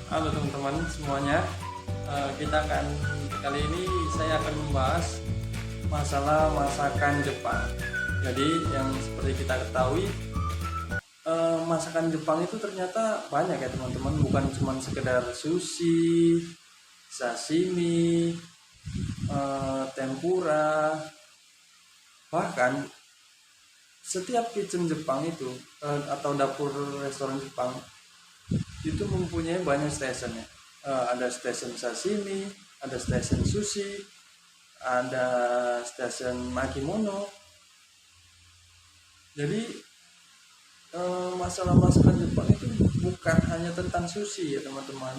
Halo teman-teman semuanya. Kali ini saya akan membahas masalah masakan Jepang. Jadi yang seperti kita ketahui, masakan Jepang itu ternyata banyak ya teman-teman. Bukan cuma sekedar sushi, sashimi, tempura. Bahkan setiap kitchen Jepang itu atau dapur restoran Jepang itu mempunyai banyak stationnya. Ada station sashimi, ada station sushi, ada station makimono. Jadi masalah masakan Jepang itu bukan hanya tentang sushi ya teman-teman.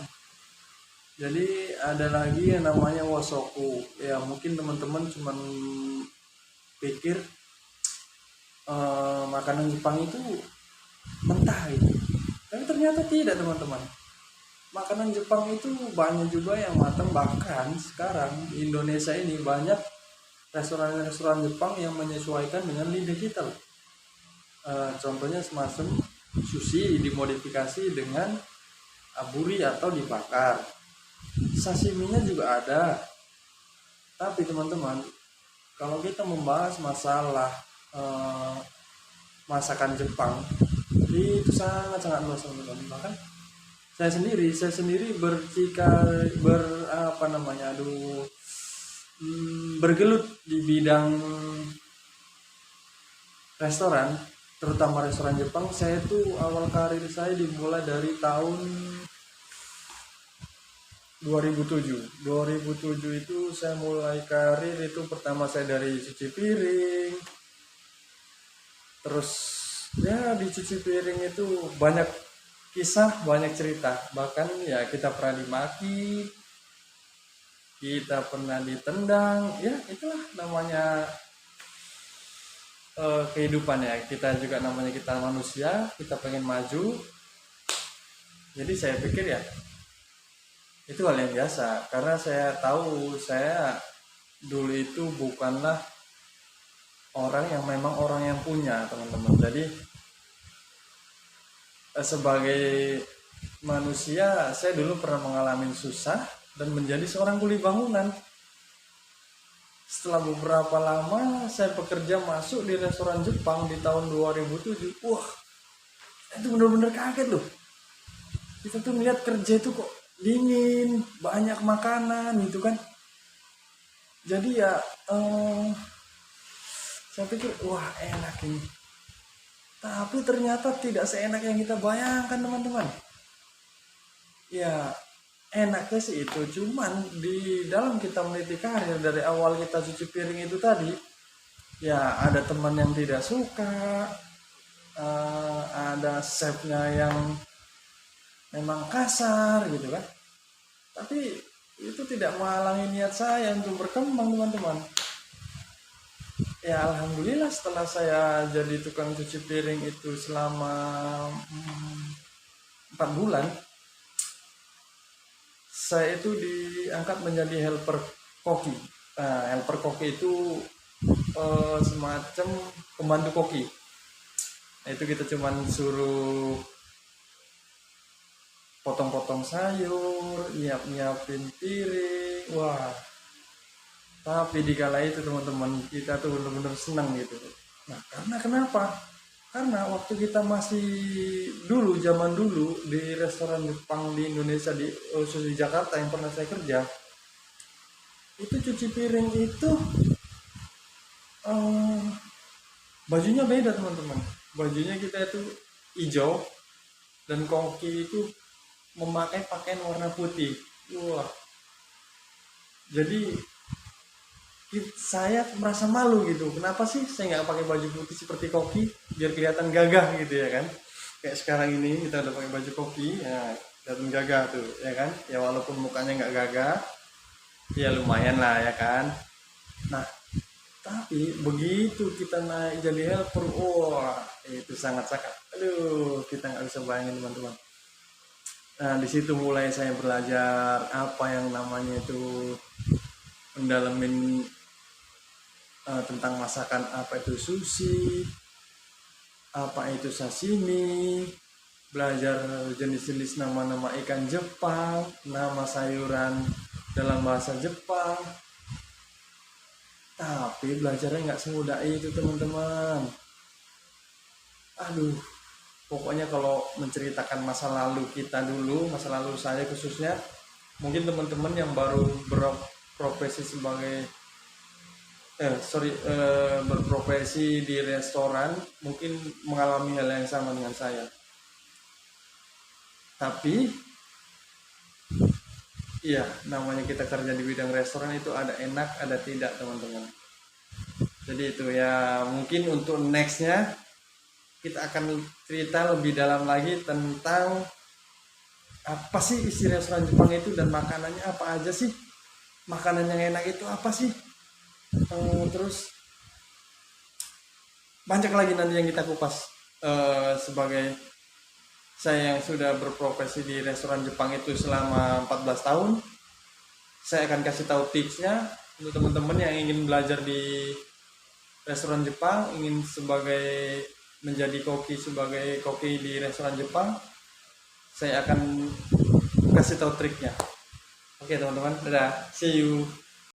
Jadi ada lagi yang namanya wasoku. Ya mungkin teman-teman cuma pikir makanan Jepang itu mentah gitu. Tapi ternyata tidak teman-teman. Makanan Jepang itu banyak juga yang matang, bahkan sekarang di Indonesia ini banyak restoran-restoran Jepang yang menyesuaikan dengan lidah kita. Contohnya semacam sushi dimodifikasi dengan aburi atau dibakar. Sashiminya juga ada. Tapi teman-teman, kalau kita membahas masalah masakan Jepang, itu sangat-sangat luas teman-teman. Bahkan saya sendiri bergelut di bidang restoran, terutama restoran Jepang. Saya tuh awal karir saya dimulai dari tahun 2007. 2007 itu saya mulai karir, itu pertama saya dari cuci piring. Terus ya di cuci piring itu banyak kisah, banyak cerita. Bahkan ya kita pernah dimaki, kita pernah ditendang. Ya itulah namanya kehidupan ya. Kita juga namanya kita manusia, kita pengen maju. Jadi saya pikir ya itu hal yang biasa, karena saya tahu saya dulu itu bukanlah orang yang punya teman-teman. Jadi sebagai manusia saya dulu pernah mengalami susah dan menjadi seorang kuli bangunan. Setelah beberapa lama saya bekerja masuk di restoran Jepang di tahun 2007. Wah, itu benar-benar kaget loh. Kita tuh melihat kerja itu kok dingin, banyak makanan gitu kan. Jadi ya saya pikir wah enak ini. Tapi ternyata tidak seenak yang kita bayangkan teman-teman. Ya enaknya sih itu, cuman di dalam kita meniti karir dari awal kita cuci piring itu tadi, ya ada teman yang tidak suka, ada chefnya yang memang kasar gitu kan. Tapi itu tidak menghalangi niat saya untuk berkembang teman-teman. Ya alhamdulillah setelah saya jadi tukang cuci piring itu selama 4 bulan, saya itu diangkat menjadi helper koki. Nah, helper koki itu semacam pembantu koki. Nah, itu kita cuman suruh potong-potong sayur, nyiapin piring. Wah, tapi di kala itu teman-teman, kita tuh benar-benar senang gitu. Nah, karena kenapa? Karena waktu kita masih zaman dulu di restoran Jepang di Indonesia, khusus di Jakarta yang pernah saya kerja, itu cuci piring itu bajunya beda teman-teman. Bajunya kita itu hijau dan koki itu memakai pakaian warna putih. Wah, jadi saya merasa malu gitu. Kenapa sih saya nggak pakai baju putih seperti koki biar kelihatan gagah gitu ya kan? Kayak sekarang ini kita udah pakai baju koki, ya kelihatan gagah tuh ya kan? Ya walaupun mukanya nggak gagah, ya lumayan lah ya kan. Nah, tapi begitu kita naik jadi helper, wah itu sangat-sangat, aduh kita nggak bisa bayangin teman-teman. Nah di situ mulai saya belajar apa yang namanya itu mendalamin tentang masakan, apa itu sushi, apa itu sashimi, belajar jenis-jenis nama-nama ikan Jepang, nama sayuran dalam bahasa Jepang. Tapi belajarnya nggak semudah itu teman-teman. Aduh, pokoknya kalau menceritakan masa lalu kita dulu, masa lalu saya khususnya, mungkin teman-teman yang baru berprofesi sebagai berprofesi di restoran mungkin mengalami hal yang sama dengan saya. Tapi iya, namanya kita kerja di bidang restoran itu ada enak ada tidak teman-teman. Jadi itu ya, mungkin untuk nextnya kita akan cerita lebih dalam lagi tentang apa sih isi restoran Jepang itu dan makanannya apa aja sih, makanan yang enak itu apa sih. Terus banyak lagi nanti yang kita kupas. Sebagai saya yang sudah berprofesi di restoran Jepang itu selama 14 tahun, saya akan kasih tahu tipsnya untuk teman-teman yang ingin belajar di restoran Jepang, ingin menjadi koki, sebagai koki di restoran Jepang. Saya akan kasih tahu triknya. Oke teman-teman, dadah, see you.